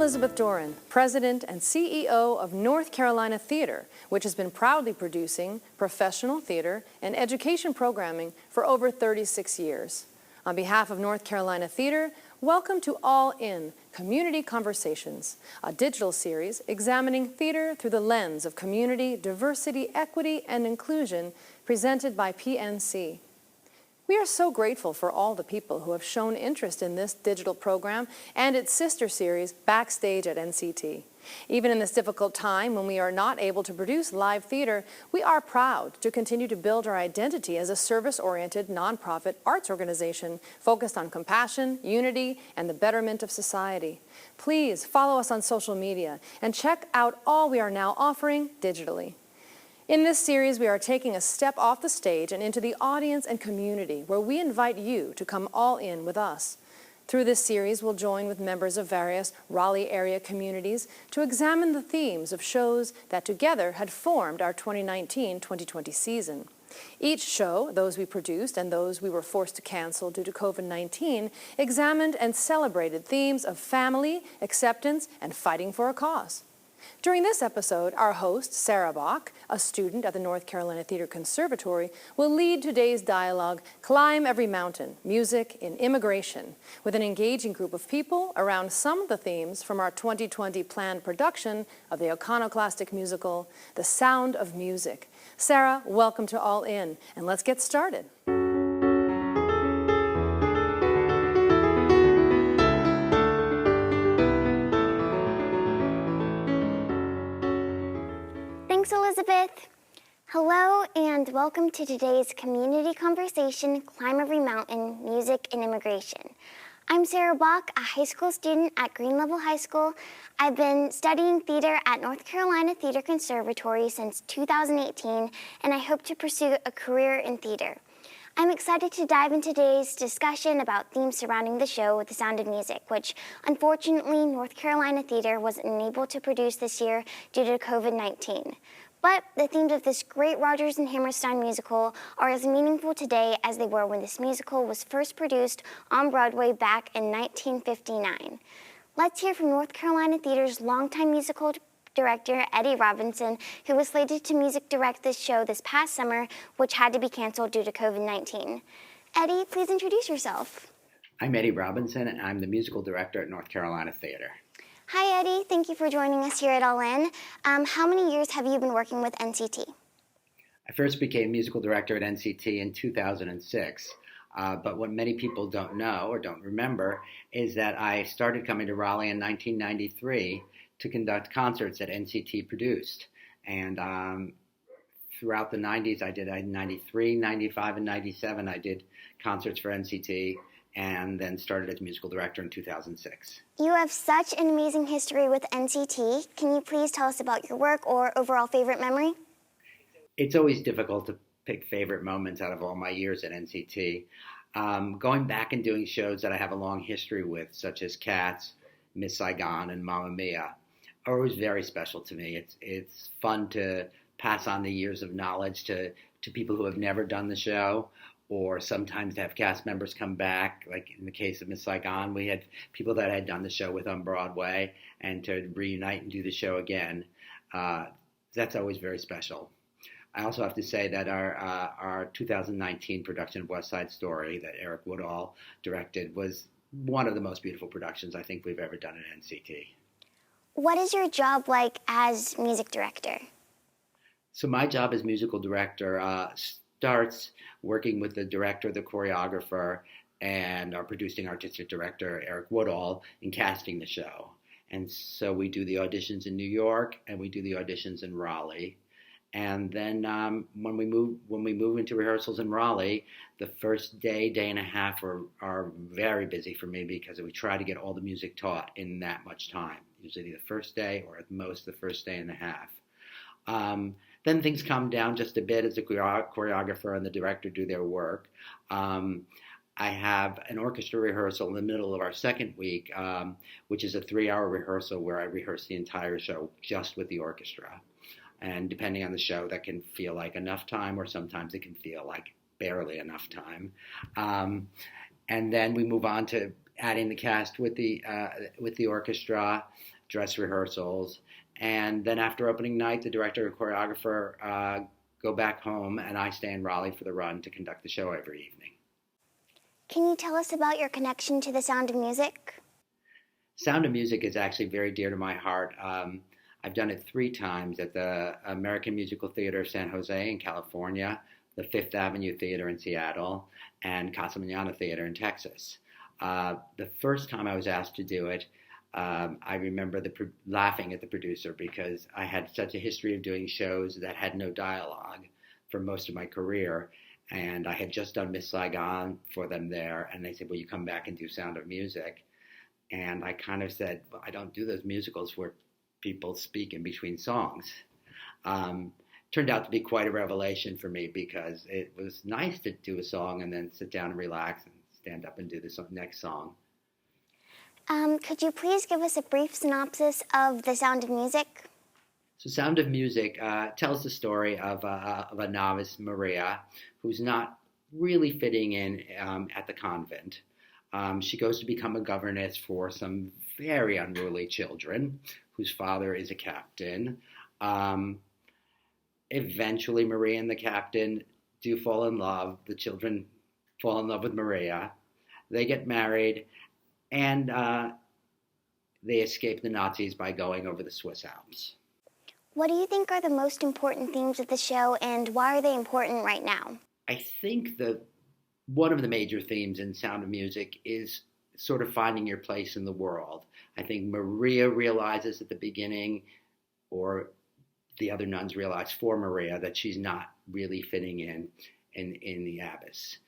Elizabeth Doran, President and CEO of North Carolina Theatre, which has been proudly producing professional theater and education programming for over 36 years. On behalf of North Carolina Theatre, welcome to All In Community Conversations, a digital series examining theater through the lens of community, diversity, equity, and inclusion, presented by PNC. We are so grateful for all the people who have shown interest in this digital program and its sister series, Backstage at NCT. Even in this difficult time when we are not able to produce live theater, we are proud to continue to build our identity as a service-oriented, nonprofit arts organization focused on compassion, unity, and the betterment of society. Please follow us on social media and check out all we are now offering digitally. In this series, we are taking a step off the stage and into the audience and community, where we invite you to come all in with us. Through this series, we'll join with members of various Raleigh area communities to examine the themes of shows that together had formed our 2019-2020 season. Each show, those we produced and those we were forced to cancel due to COVID-19, examined and celebrated themes of family, acceptance, and fighting for a cause. During this episode, our host, Sarah Bock, a student at the North Carolina Theatre Conservatory, will lead today's dialogue, Climb Every Mountain, Music in Immigration, with an engaging group of people around some of the themes from our 2020 planned production of the iconoclastic musical, The Sound of Music. Sarah, welcome to All In, and let's get started. Thanks, Elizabeth. Hello and welcome to today's community conversation, Climb Every Mountain, Music and Immigration. I'm Sarah Bock, a high school student at Green Level High School. I've been studying theater at North Carolina Theatre Conservatory since 2018, and I hope to pursue a career in theater. I'm excited to dive into today's discussion about themes surrounding the show, The Sound of Music, which unfortunately North Carolina Theatre wasn't able to produce this year due to COVID-19. But the themes of this great Rodgers and Hammerstein musical are as meaningful today as they were when this musical was first produced on Broadway back in 1959. Let's hear from North Carolina Theatre's longtime musical director, Eddie Robinson, who was slated to music direct this show this past summer, which had to be canceled due to COVID-19. Eddie, please introduce yourself. I'm Eddie Robinson, and I'm the musical director at North Carolina Theatre. Hi, Eddie. Thank you for joining us here at All In. How many years have you been working with NCT? I first became musical director at NCT in 2006, but what many people don't know or don't remember is that I started coming to Raleigh in 1993 to conduct concerts that NCT produced. And throughout the 90s, I did 93, 95, and 97, I did concerts for NCT, and then started as musical director in 2006. You have such an amazing history with NCT. Can you please tell us about your work or overall favorite memory? It's always difficult to pick favorite moments out of all my years at NCT. Going back and doing shows that I have a long history with, such as Cats, Miss Saigon, and Mamma Mia, are always very special to me. It's fun to pass on the years of knowledge to people who have never done the show, or sometimes to have cast members come back. Like in the case of Miss Saigon, we had people that had done the show with on Broadway, and to reunite and do the show again, that's always very special. I also have to say that our 2019 production of West Side Story that Eric Woodall directed was one of the most beautiful productions I think we've ever done at NCT. What is your job like as music director? So my job as musical director starts working with the director, the choreographer, and our producing artistic director, Eric Woodall, in casting the show. And so we do the auditions in New York, and we do the auditions in Raleigh. And then when we move into rehearsals in Raleigh, the first day and a half are very busy for me because we try to get all the music taught in that much time. Usually the first day, or at most the first day and a half. Then things calm down just a bit as the choreographer and the director do their work. I have an orchestra rehearsal in the middle of our second week, which is a 3-hour rehearsal where I rehearse the entire show just with the orchestra. And depending on the show, that can feel like enough time, or sometimes it can feel like barely enough time. And then we move on to adding the cast with the orchestra, dress rehearsals. And then after opening night, the director and choreographer go back home, and I stay in Raleigh for the run to conduct the show every evening. Can you tell us about your connection to The Sound of Music? Sound of Music is actually very dear to my heart. I've done it 3 times at the American Musical Theater of San Jose in California, the Fifth Avenue Theater in Seattle, and Casa Mañana Theater in Texas. The first time I was asked to do it, I remember laughing at the producer because I had such a history of doing shows that had no dialogue for most of my career. And I had just done Miss Saigon for them there. And they said, will you come back and do Sound of Music? And I kind of said, well, I don't do those musicals where people speak in between songs. Turned out to be quite a revelation for me because it was nice to do a song and then sit down and relax and stand up and do the next song. Could you please give us a brief synopsis of The Sound of Music? So Sound of Music tells the story of a novice, Maria, who's not really fitting in at the convent. She goes to become a governess for some very unruly children whose father is a captain. Eventually, Maria and the captain do fall in love. The children fall in love with Maria. They get married, and they escape the Nazis by going over the Swiss Alps. What do you think are the most important themes of the show, and why are they important right now? I think one of the major themes in Sound of Music is sort of finding your place in the world. I think Maria realizes at the beginning, or the other nuns realize for Maria, that she's not really fitting in the abbess.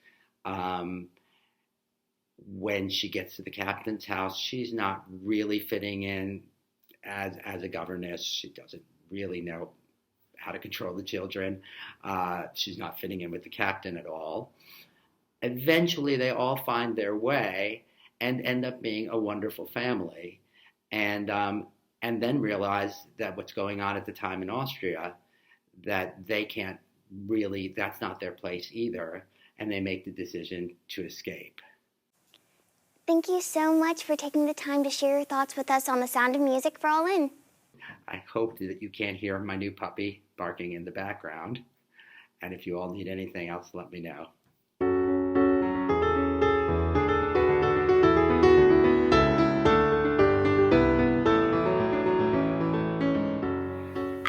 When she gets to the captain's house, she's not really fitting in as a governess. She doesn't really know how to control the children. She's not fitting in with the captain at all. Eventually, they all find their way and end up being a wonderful family, and then realize that what's going on at the time in Austria, that they can't really, that's not their place either, and they make the decision to escape. Thank you so much for taking the time to share your thoughts with us on The Sound of Music for All In. I hope that you can't hear my new puppy barking in the background. And if you all need anything else, let me know.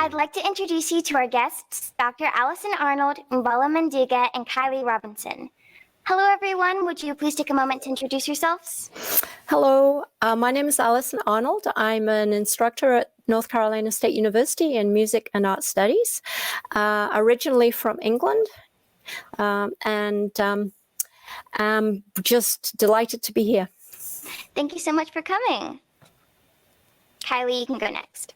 I'd like to introduce you to our guests, Dr. Alison Arnold, Mballa Mendouga, and Kylie Robinson. Hello, everyone. Would you please take a moment to introduce yourselves? Hello, my name is Alison Arnold. I'm an instructor at North Carolina State University in Music and Art Studies, originally from England, and I'm just delighted to be here. Thank you so much for coming. Kylie, you can go next.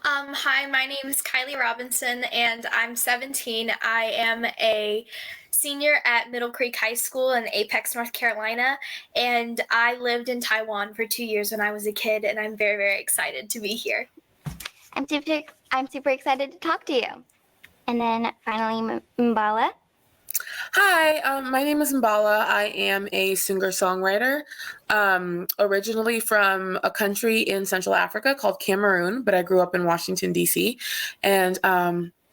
Hi, my name is Kylie Robinson, and I'm 17. I am a senior at Middle Creek High School in Apex, North Carolina, and I lived in Taiwan for 2 years when I was a kid, and I'm very, very excited to be here. I'm super excited to talk to you. And then finally, Mballa. Hi, my name is Mballa. I am a singer-songwriter, originally from a country in Central Africa called Cameroon, but I grew up in Washington, D.C., and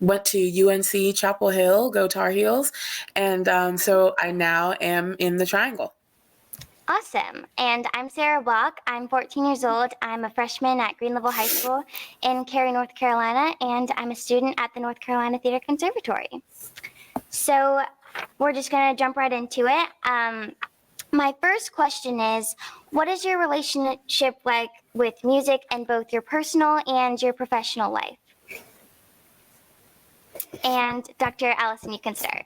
went to UNC Chapel Hill, go Tar Heels, and so I now am in the Triangle. Awesome. And I'm Sarah Bock. I'm 14 years old. I'm a freshman at Green Level High School in Cary, North Carolina, and I'm a student at the North Carolina Theatre Conservatory. So we're just going to jump right into it. My first question is, what is your relationship like with music in both your personal and your professional life? And Dr. Alison, you can start.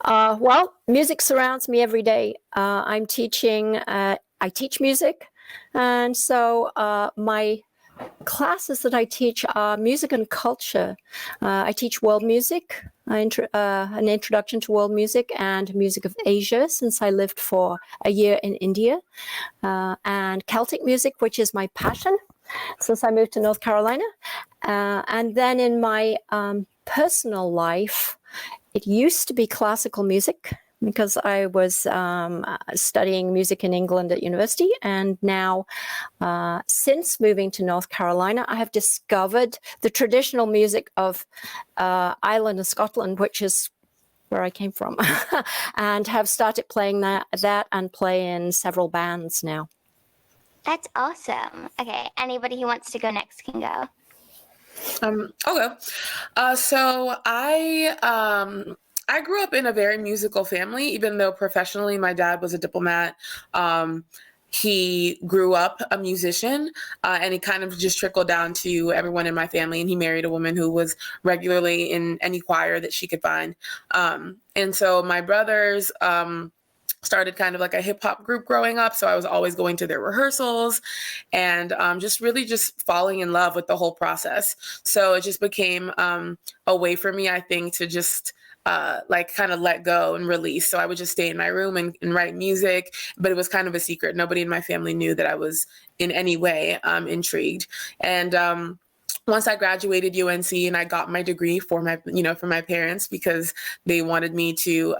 Well, music surrounds me every day. I'm teaching, I teach music, and so my classes that I teach are music and culture. I teach world music, an introduction to world music and music of Asia, since I lived for a year in India, and Celtic music, which is my passion since I moved to North Carolina. And then in my personal life, it used to be classical music, because I was studying music in England at university. And now, since moving to North Carolina, I have discovered the traditional music of Ireland and Scotland, which is where I came from, and have started playing that and play in several bands now. That's awesome. Okay, anybody who wants to go next can go. Okay. So I grew up in a very musical family, even though professionally my dad was a diplomat. He grew up a musician, and he kind of just trickled down to everyone in my family. And he married a woman who was regularly in any choir that she could find. And so my brothers started kind of like a hip hop group growing up. So I was always going to their rehearsals and just really just falling in love with the whole process. So it just became a way for me, I think, to just like kind of let go and release. So I would just stay in my room and write music, but it was kind of a secret. Nobody in my family knew that I was in any way intrigued. And once I graduated UNC and I got my degree for my parents, because they wanted me to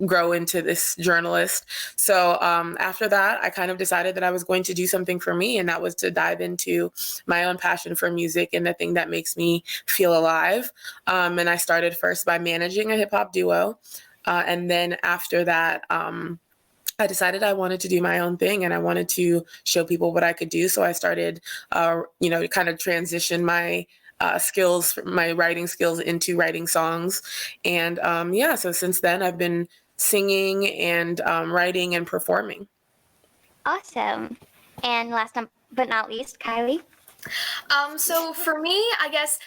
grow into this journalist. So after that, I kind of decided that I was going to do something for me, and that was to dive into my own passion for music and the thing that makes me feel alive. And I started first by managing a hip hop duo. And then after that, I decided I wanted to do my own thing and I wanted to show people what I could do. So I started, kind of transition my my writing skills into writing songs. And so since then I've been singing and writing and performing. Awesome. And last but not least, Kylie. So for me, I guess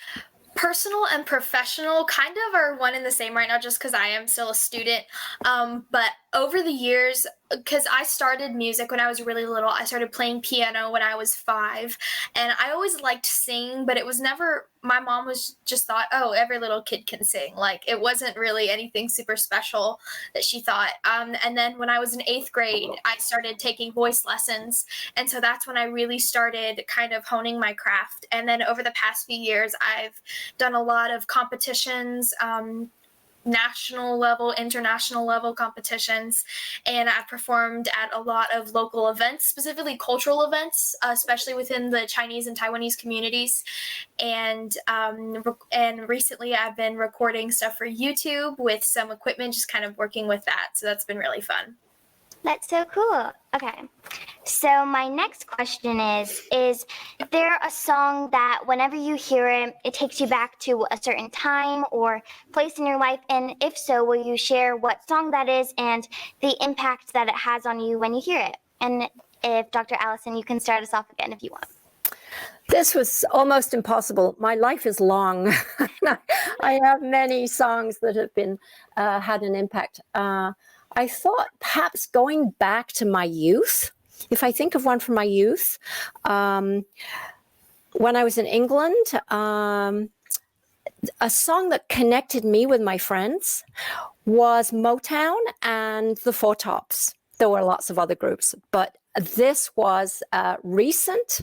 personal and professional kind of are one and the same right now, just because I am still a student. But over the years, because I started music when I was really little, I started playing piano when I was 5, and I always liked singing, but it was never, my mom just thought, oh, every little kid can sing. Like, it wasn't really anything super special that she thought. And then when I was in 8th grade, I started taking voice lessons, and so that's when I really started kind of honing my craft. And then over the past few years, I've done a lot of competitions, national level, international level competitions, and I've performed at a lot of local events, specifically cultural events, especially within the Chinese and Taiwanese communities. And recently I've been recording stuff for YouTube with some equipment, just kind of working with that. So that's been really fun. That's so cool. Okay. So my next question is there a song that whenever you hear it, it takes you back to a certain time or place in your life? And if so, will you share what song that is and the impact that it has on you when you hear it? And if Dr. Allison, you can start us off again if you want. This was almost impossible. My life is long. I have many songs that have been had an impact. I thought perhaps going back to my youth, if I think of one from my youth, when I was in England, a song that connected me with my friends was Motown and the Four Tops. There were lots of other groups, but this was recent.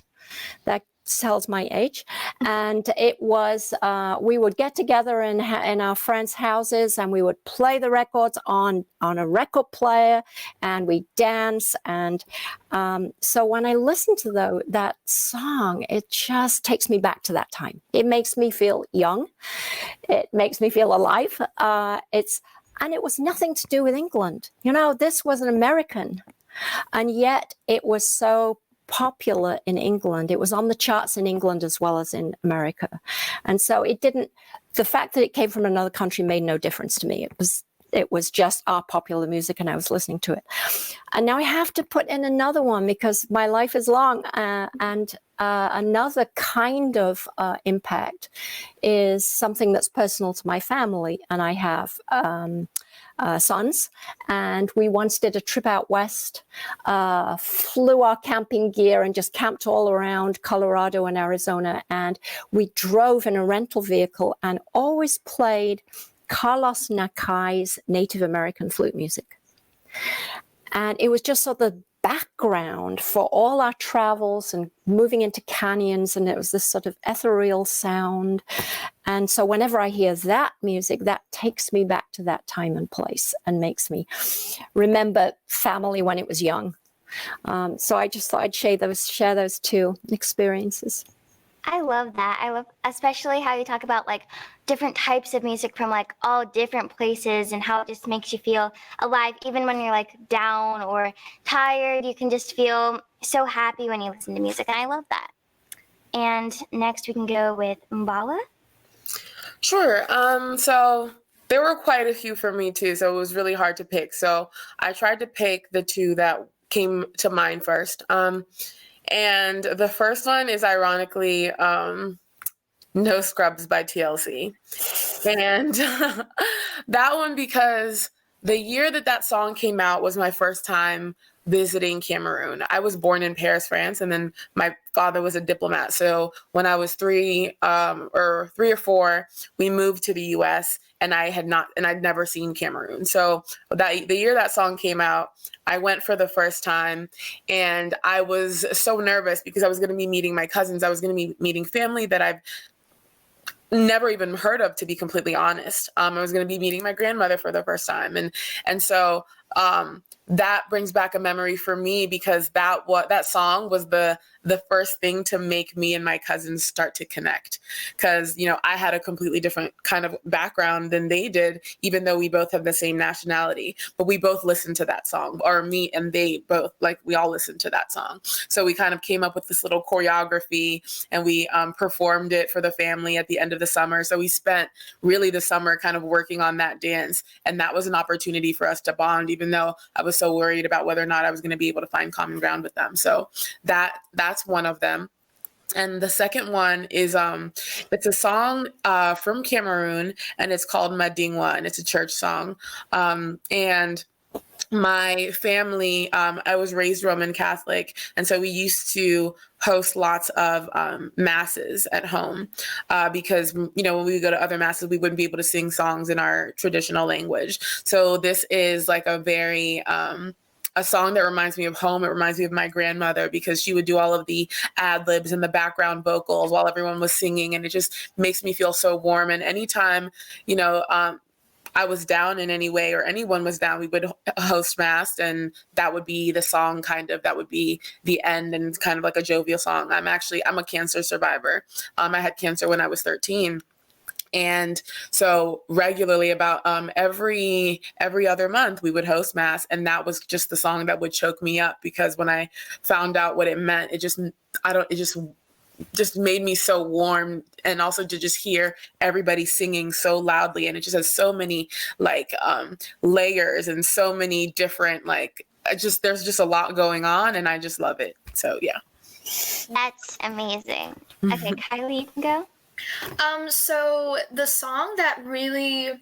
That tells my age. And it was, we would get together in our friends' houses and we would play the records on a record player and we dance. And so when I listen to that song, it just takes me back to that time. It makes me feel young. It makes me feel alive. And it was nothing to do with England. This was an American, and yet it was so popular in England. It was on the charts in England as well as in America. And so the fact that it came from another country made no difference to me. It was just our popular music and I was listening to it. And now I have to put in another one because my life is long. And another kind of impact is something that's personal to my family. And I have sons, and we once did a trip out west, flew our camping gear and just camped all around Colorado and Arizona, and we drove in a rental vehicle and always played Carlos Nakai's Native American flute music. And it was just sort of the background for all our travels and moving into canyons, and it was this sort of ethereal sound. And so whenever I hear that music, that takes me back to that time and place and makes me remember family when it was young. So I just thought I'd share those two experiences. I love that. I love especially how you talk about like different types of music from like all different places and how it just makes you feel alive. Even when you're like down or tired, you can just feel so happy when you listen to music. And I love that. And next we can go with Mballa. Sure. So there were quite a few for me too, so it was really hard to pick. So I tried to pick the two that came to mind first. And the first one is ironically No Scrubs by TLC. And that one, because the year that song came out was my first time visiting Cameroon. I was born in Paris, France, and then my father was a diplomat. So when I was three or four, we moved to the US, and I'd never seen Cameroon. So the year that song came out, I went for the first time, and I was so nervous because I was going to be meeting my cousins. I was going to be meeting family that I've never even heard of, to be completely honest. I was going to be meeting my grandmother for the first time. And so that brings back a memory for me, because that song was the first thing to make me and my cousins start to connect. Because, I had a completely different kind of background than they did, even though we both have the same nationality, but we both listened to that song, or me and they both, like, we all listened to that song. So we kind of came up with this little choreography, and we performed it for the family at the end of the summer. So we spent really the summer kind of working on that dance. And that was an opportunity for us to bond, even though I was so worried about whether or not I was going to be able to find common ground with them. So that's one of them. And the second one is it's a song from Cameroon, and it's called Madingwa, and it's a church song. And my family, I was raised Roman Catholic, and so we used to host lots of masses at home because, when we go to other masses, we wouldn't be able to sing songs in our traditional language. So this is like a very a song that reminds me of home. It reminds me of my grandmother, because she would do all of the ad libs and the background vocals while everyone was singing, and it just makes me feel so warm. And anytime, I was down in any way, or anyone was down, we would host mass, and that would be the song, that would be the end, and it's kind of like a jovial song. I'm a cancer survivor. I had cancer when I was 13. And so regularly, about every other month, we would host mass, and that was just the song that would choke me up, because when I found out what it meant, it just made me so warm. And also to just hear everybody singing so loudly, and it just has so many layers and so many different there's just a lot going on, and I just love it. So yeah, That's amazing. Okay, Kylie, you can go. So the song that really,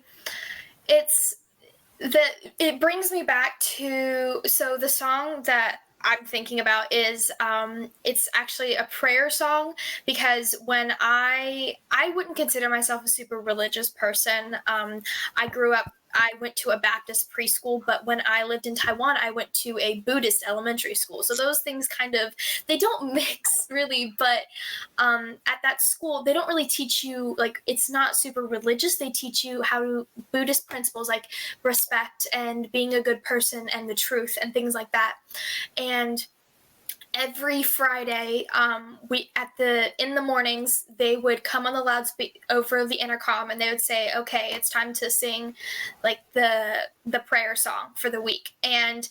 it brings me back to, so the song that I'm thinking about is, it's actually a prayer song, because when I wouldn't consider myself a super religious person. I went to a Baptist preschool, but when I lived in Taiwan, I went to a Buddhist elementary school. So those things they don't mix really, but at that school, they don't really teach you, it's not super religious. They teach you Buddhist principles like respect and being a good person and the truth and things like that. And every Friday, in the mornings, they would come on the loudspeaker over the intercom, and they would say, "Okay, it's time to sing, the prayer song for the week." And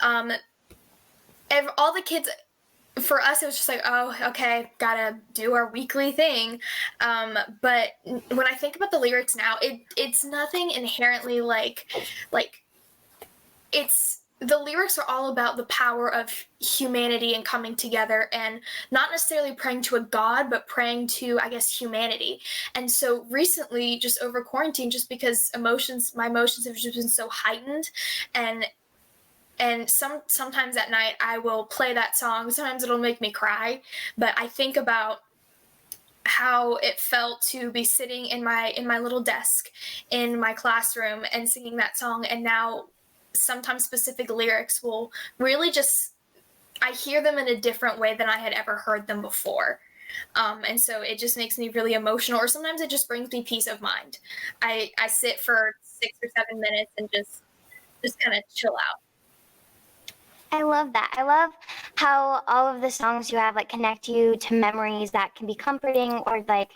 all the kids, for us, it was just like, "Oh, okay, gotta do our weekly thing." But when I think about the lyrics now, it's nothing inherently the lyrics are all about the power of humanity and coming together, and not necessarily praying to a god, but praying to, I guess, humanity. And so recently, just over quarantine, just because my emotions have just been so heightened, and sometimes at night I will play that song. Sometimes it'll make me cry, but I think about how it felt to be sitting in my little desk in my classroom and singing that song, and now sometimes specific lyrics will really just I hear them in a different way than I had ever heard them before. And so it just makes me really emotional, or sometimes it just brings me peace of mind. I sit for 6 or 7 minutes and just kind of chill out. I love that. I love how all of the songs you have like connect you to memories that can be comforting, or like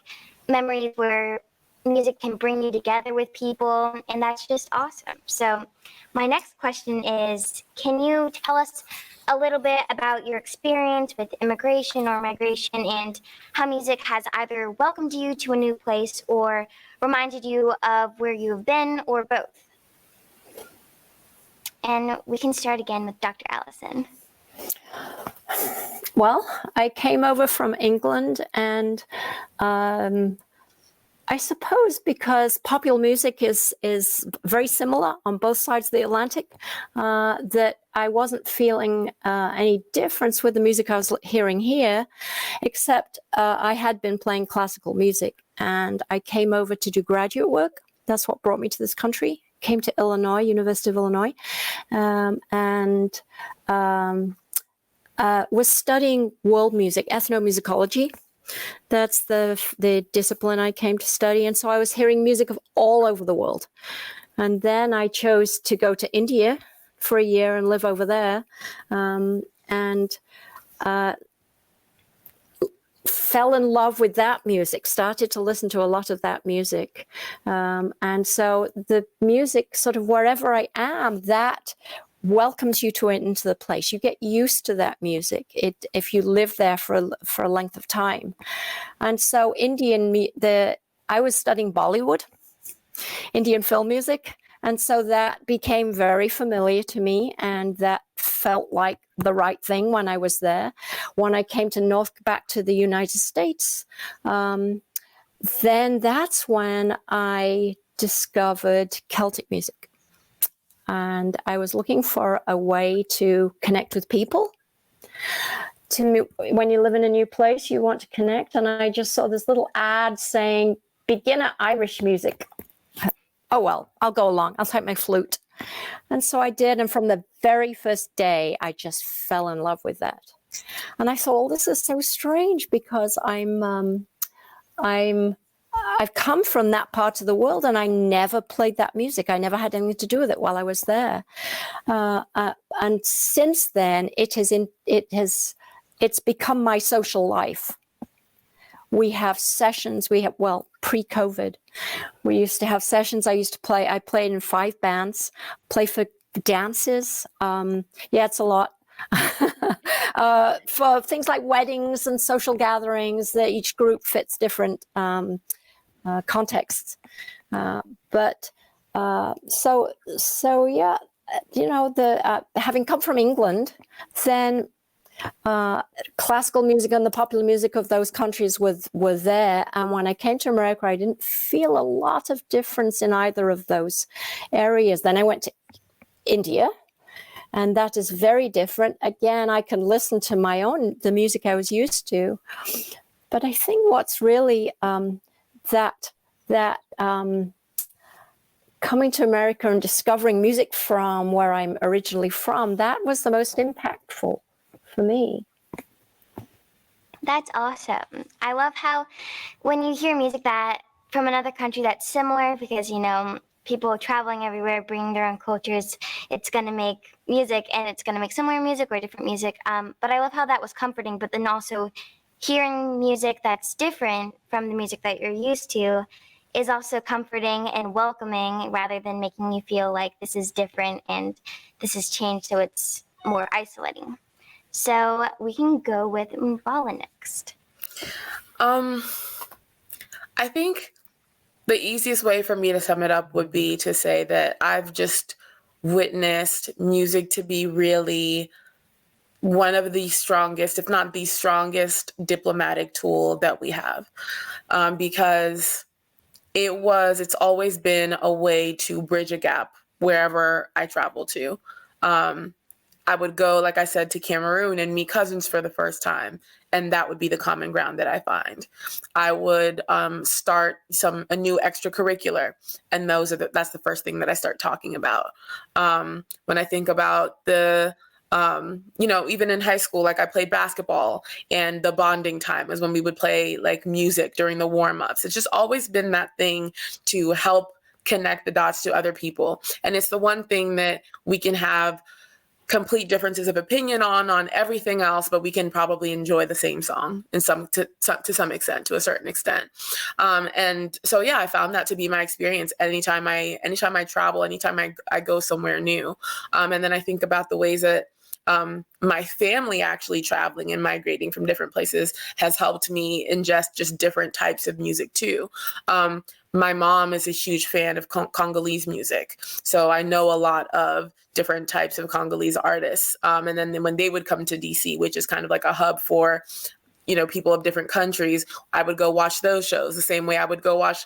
memories where music can bring you together with people, and that's just awesome. So my next question is, can you tell us a little bit about your experience with immigration or migration, and how music has either welcomed you to a new place or reminded you of where you've been, or both? And we can start again with Dr. Alison. Well, I came over from England, and I suppose because popular music is very similar on both sides of the Atlantic, that I wasn't feeling any difference with the music I was hearing here, except I had been playing classical music, and I came over to do graduate work. That's what brought me to this country. Came to Illinois, University of Illinois, and was studying world music, ethnomusicology. That's the discipline I came to study. And so I was hearing music of all over the world. And then I chose to go to India for a year and live over there, and fell in love with that music, started to listen to a lot of that music. And so the music, sort of wherever I am, that welcomes you into the place. You get used to that music if you live there for a length of time. And so I was studying Bollywood, Indian film music. And so that became very familiar to me, and that felt like the right thing when I was there. When I came back to the United States, then that's when I discovered Celtic music. And I was looking for a way to connect with people. When you live in a new place, you want to connect. And I just saw this little ad saying, beginner Irish music. Oh, well, I'll go along. I'll take my flute. And so I did. And from the very first day, I just fell in love with that. And I thought, well, this is so strange, because I've come from that part of the world, and I never played that music. I never had anything to do with it while I was there. And since then, it's become my social life. We have sessions. Pre-COVID, we used to have sessions. I played in 5 bands, play for dances. It's a lot. For things like weddings and social gatherings, that each group fits different contexts. Having come from England, then classical music and the popular music of those countries were there. And when I came to America, I didn't feel a lot of difference in either of those areas. Then I went to India, and that is very different. Again, I can listen to the music I was used to. But I think what's really coming to America and discovering music from where I'm originally from, that was the most impactful for me. That's awesome. I love how when you hear music that from another country that's similar, because, people traveling everywhere, bringing their own cultures, it's going to make music, and it's going to make similar music or different music. But I love how that was comforting, but then also hearing music that's different from the music that you're used to is also comforting and welcoming, rather than making you feel like this is different and this has changed, so it's more isolating. So we can go with Mballa next. I think the easiest way for me to sum it up would be to say that I've just witnessed music to be really one of the strongest, if not the strongest, diplomatic tool that we have, because it's always been a way to bridge a gap wherever I travel to. I would go, like I said, to Cameroon and meet cousins for the first time, and that would be the common ground that I find. I would start a new extracurricular, and that's the first thing that I start talking about. When I think about the Even in high school, like I played basketball, and the bonding time was when we would play like music during the warm-ups. It's just always been that thing to help connect the dots to other people. And it's the one thing that we can have complete differences of opinion on everything else, but we can probably enjoy the same song to some extent, to a certain extent. And so, yeah, I found that to be my experience anytime I travel, anytime I go somewhere new. And then I think about the ways that my family actually traveling and migrating from different places has helped me ingest just different types of music too. My mom is a huge fan of Congolese music, so I know a lot of different types of Congolese artists. And then when they would come to DC, which is kind of like a hub for people of different countries, I would go watch those shows the same way I would go watch,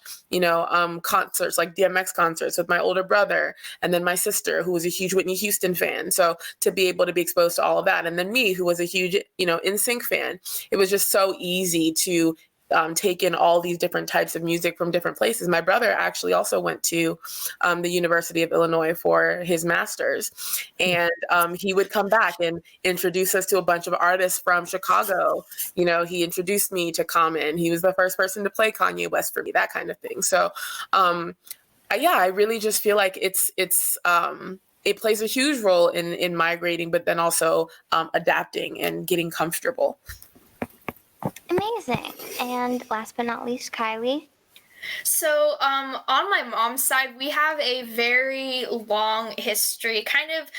concerts like DMX concerts with my older brother, and then my sister, who was a huge Whitney Houston fan. So to be able to be exposed to all of that, and then me, who was a huge, NSYNC fan, it was just so easy to take in all these different types of music from different places. My brother actually also went to the University of Illinois for his master's, and he would come back and introduce us to a bunch of artists from Chicago. He introduced me to Common. He was the first person to play Kanye West for me, that kind of thing. So I really just feel like it plays a huge role in migrating, but then also adapting and getting comfortable. Amazing. And last but not least, Kylie. So on my mom's side, we have a very long history, kind of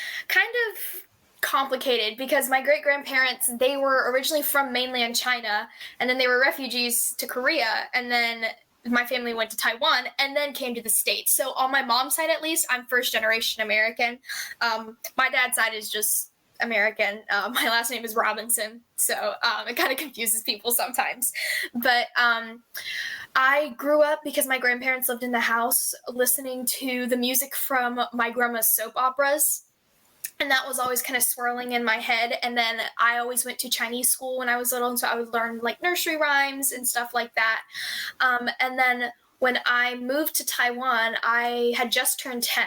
complicated, because my great-grandparents, they were originally from mainland China, and then they were refugees to Korea, and then my family went to Taiwan and then came to the States. So on my mom's side, at least, I'm first-generation American. My dad's side is just American. My last name is Robinson, so it kind of confuses people sometimes. But I grew up, because my grandparents lived in the house, listening to the music from my grandma's soap operas. And that was always kind of swirling in my head. And then I always went to Chinese school when I was little, and so I would learn like nursery rhymes and stuff like that. And then when I moved to Taiwan, I had just turned 10.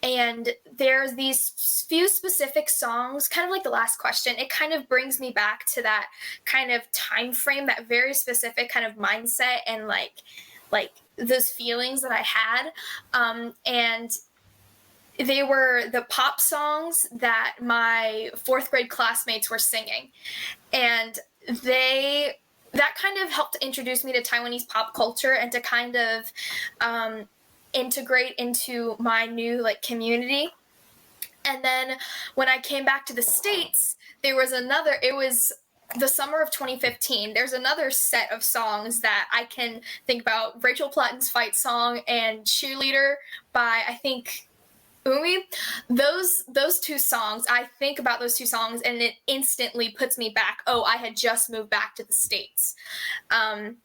And there's these few specific songs, kind of like the last question. It kind of brings me back to that kind of time frame, that very specific kind of mindset and like those feelings that I had. And they were the pop songs that my fourth grade classmates were singing. And that kind of helped introduce me to Taiwanese pop culture and to kind of integrate into my new community. And then when I came back to the States, it was the summer of 2015. There's another set of songs that I can think about: Rachel Platten's Fight Song and Cheerleader by, I think, Umi. Those two songs, I think about those two songs and it instantly puts me back. Oh, I had just moved back to the States. And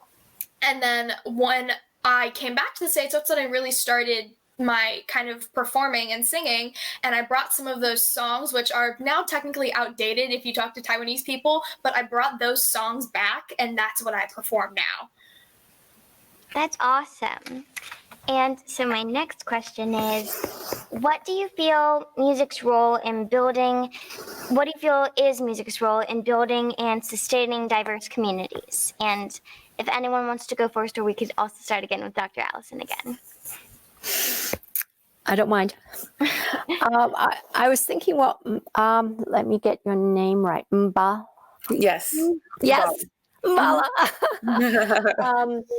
then when I came back to the States, that's when I really started my kind of performing and singing, and I brought some of those songs, which are now technically outdated if you talk to Taiwanese people, but I brought those songs back, and that's what I perform now. That's awesome. And so my next question is, what do you feel is music's role in building and sustaining diverse communities? And if anyone wants to go first, or we could also start again with Dr. Alison again. I don't mind. I was thinking, let me get your name right. Yes. Yes. Mballa.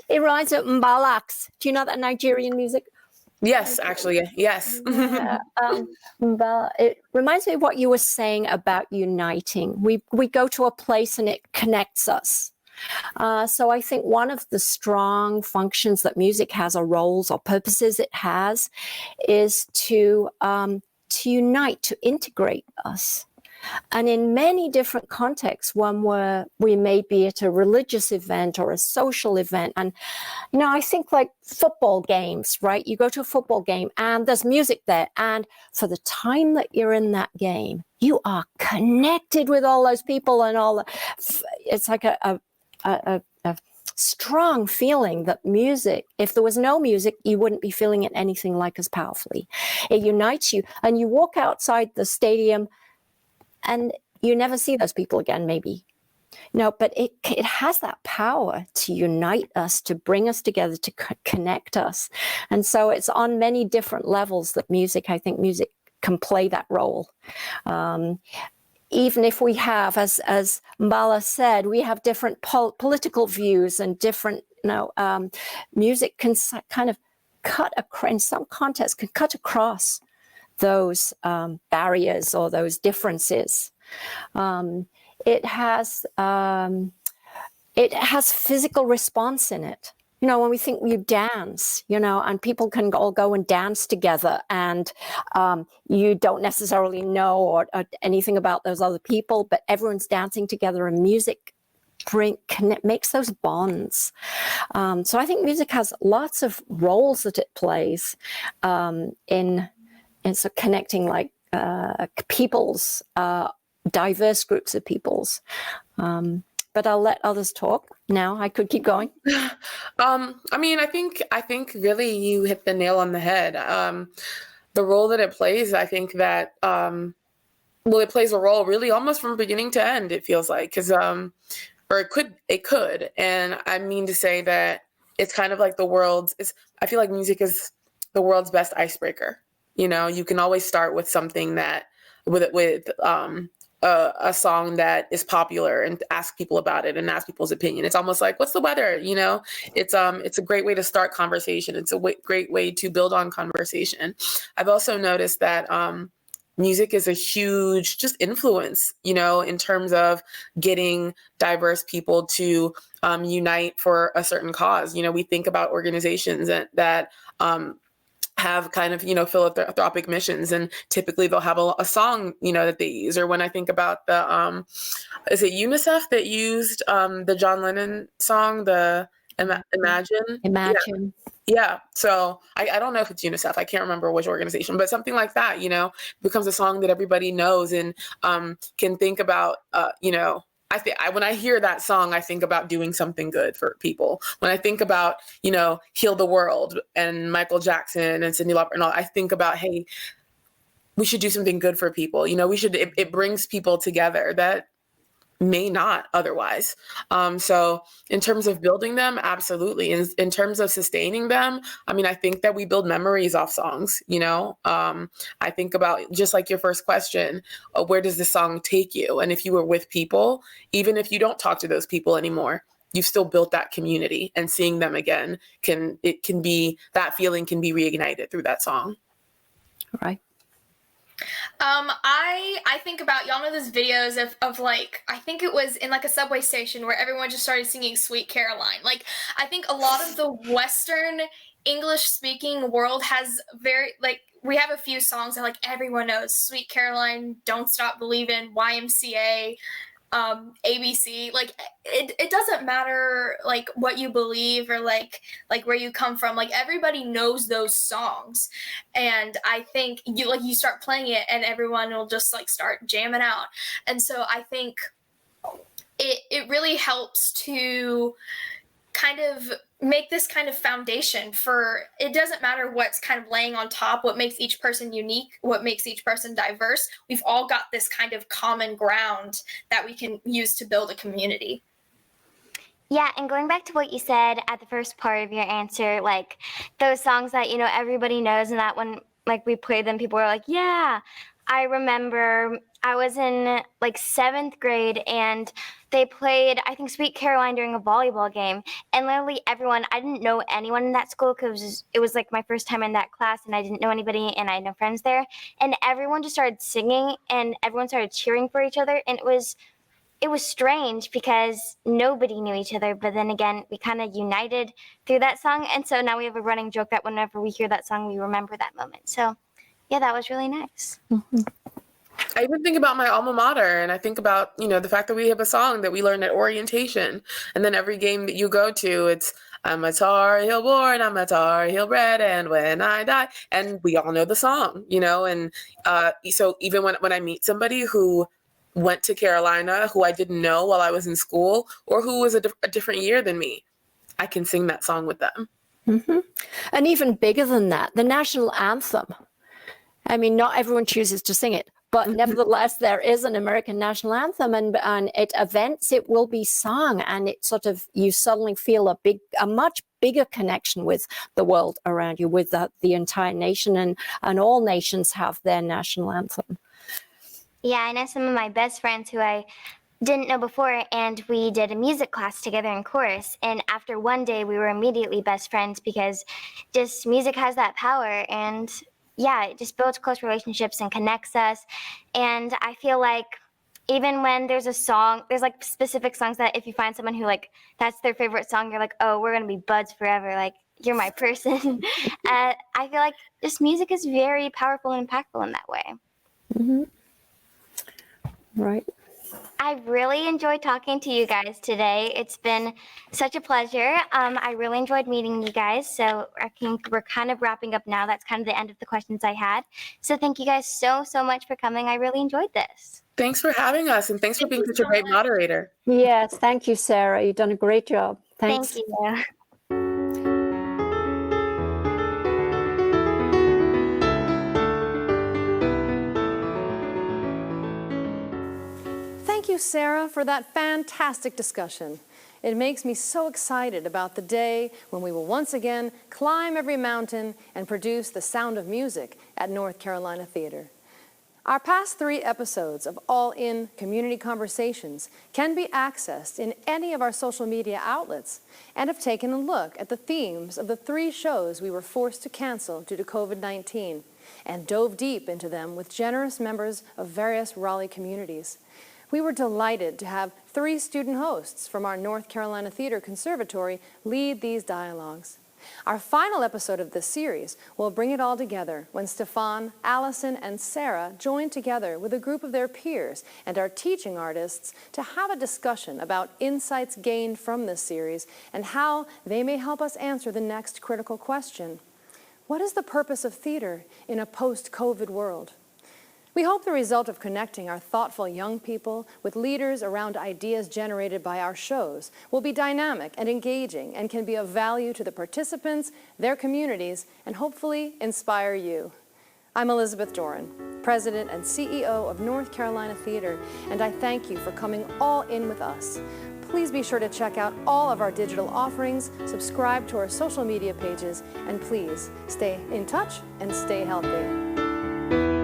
It reminds me of Mbalax. Do you know that Nigerian music? Yes, actually, yes. Mballa. It reminds me of what you were saying about uniting. We go to a place and it connects us. So I think one of the strong functions that music has, or roles or purposes it has, is to unite, to integrate us. And in many different contexts, one where we may be at a religious event or a social event. And, I think like football games, right? You go to a football game and there's music there. And for the time that you're in that game, you are connected with all those people and it's like a strong feeling that music, if there was no music, you wouldn't be feeling it anything like as powerfully. It unites you, and you walk outside the stadium and you never see those people again, maybe. No, but it has that power to unite us, to bring us together, to connect us. And so it's on many different levels that I think music can play that role. Even if we have, as Mballa said, we have different political views and different, music can kind of in some contexts, can cut across those barriers or those differences. It has physical response in it. When we think you dance, and people can all go and dance together, and you don't necessarily know or anything about those other people, but everyone's dancing together, and music makes those bonds. So I think music has lots of roles that it plays in sort of connecting like peoples, diverse groups of peoples. But I'll let others talk now. I could keep going. I think really you hit the nail on the head. The role that it plays, I think that, it plays a role really almost from beginning to end, it feels like, because, or it could. And I mean to say that it's kind of like I feel like music is the world's best icebreaker. You can always start with something that, with a song that is popular and ask people about it and ask people's opinion. It's almost like, what's the weather? It's a great way to start conversation. It's a great way to build on conversation. I've also noticed that music is a huge just influence, in terms of getting diverse people to unite for a certain cause. We think about organizations that have kind of, philanthropic missions, and typically they'll have a song, that they use. Or when I think about is it UNICEF that used the John Lennon song, the Imagine? Yeah. So I don't know if it's UNICEF. I can't remember which organization, but something like that, becomes a song that everybody knows and can think about, when I hear that song, I think about doing something good for people. When I think about, Heal the World and Michael Jackson and Cyndi Lauper and all, I think about, hey, we should do something good for people. It brings people together that may not otherwise. So in terms of building them, absolutely. In terms of sustaining them, I think that we build memories off songs, I think about, just like your first question, where does the song take you? And if you were with people, even if you don't talk to those people anymore, you've still built that community, and seeing them again that feeling can be reignited through that song. Right. I think about, y'all know those videos of like, I think it was in like a subway station where everyone just started singing Sweet Caroline. Like, I think a lot of the Western English speaking world has we have a few songs that like everyone knows: Sweet Caroline, Don't Stop Believin', YMCA, ABC. Like, it doesn't matter like what you believe or like where you come from. Like, everybody knows those songs, and I think you start playing it and everyone will just like start jamming out. And so I think it really helps to kind of make this kind of foundation for, it doesn't matter what's kind of laying on top, what makes each person unique, what makes each person diverse. We've all got this kind of common ground that we can use to build a community. Yeah, and going back to what you said at the first part of your answer, like those songs that, everybody knows, and that when like we played them, people were like, yeah. I remember I was in like 7th grade and they played, I think, Sweet Caroline during a volleyball game. And literally everyone, I didn't know anyone in that school because it was like my first time in that class and I didn't know anybody and I had no friends there. And everyone just started singing and everyone started cheering for each other. And it was strange because nobody knew each other. But then again, we kind of united through that song. And so now we have a running joke that whenever we hear that song, we remember that moment. So yeah, that was really nice. Mm-hmm. I even think about my alma mater, and I think about, the fact that we have a song that we learned at orientation. And then every game that you go to, it's, I'm a Tar Heel born, I'm a Tar Heel bred, and when I die. And we all know the song, and so even when I meet somebody who went to Carolina, who I didn't know while I was in school, or who was a different year than me, I can sing that song with them. Mm-hmm. And even bigger than that, the national anthem. I mean, not everyone chooses to sing it, But nevertheless, there is an American national anthem, and at events it will be sung, and it sort of, you suddenly feel a much bigger connection with the world around you, with the entire nation, and all nations have their national anthem. Yeah, I know some of my best friends who I didn't know before, and we did a music class together in chorus. And after one day, we were immediately best friends because just music has that power. And yeah, it just builds close relationships and connects us. And I feel like even when there's a song, there's like specific songs that if you find someone who like, that's their favorite song, you're like, oh, we're going to be buds forever. Like, you're my person. I feel like just music is very powerful and impactful in that way. Mm-hmm. Right. I really enjoyed talking to you guys today. It's been such a pleasure. I really enjoyed meeting you guys. So I think we're kind of wrapping up now. That's kind of the end of the questions I had. So thank you guys so much for coming. I really enjoyed this. Thanks for having us, and thanks for being such a great moderator. Yes, thank you, Sarah. You've done a great job. Thanks. Thank you. Thank you, Sarah, for that fantastic discussion. It makes me so excited about the day when we will once again climb every mountain and produce the sound of music at North Carolina Theatre. Our past 3 episodes of All In Community Conversations can be accessed in any of our social media outlets and have taken a look at the themes of the 3 shows we were forced to cancel due to COVID-19 and dove deep into them with generous members of various Raleigh communities. We were delighted to have 3 student hosts from our North Carolina Theatre Conservatory lead these dialogues. Our final episode of this series will bring it all together when Stefan, Alison, and Sarah join together with a group of their peers and our teaching artists to have a discussion about insights gained from this series and how they may help us answer the next critical question. What is the purpose of theater in a post-COVID world? We hope the result of connecting our thoughtful young people with leaders around ideas generated by our shows will be dynamic and engaging and can be of value to the participants, their communities, and hopefully inspire you. I'm Elizabeth Doran, President and CEO of North Carolina Theatre, and I thank you for coming all in with us. Please be sure to check out all of our digital offerings, subscribe to our social media pages, and please stay in touch and stay healthy.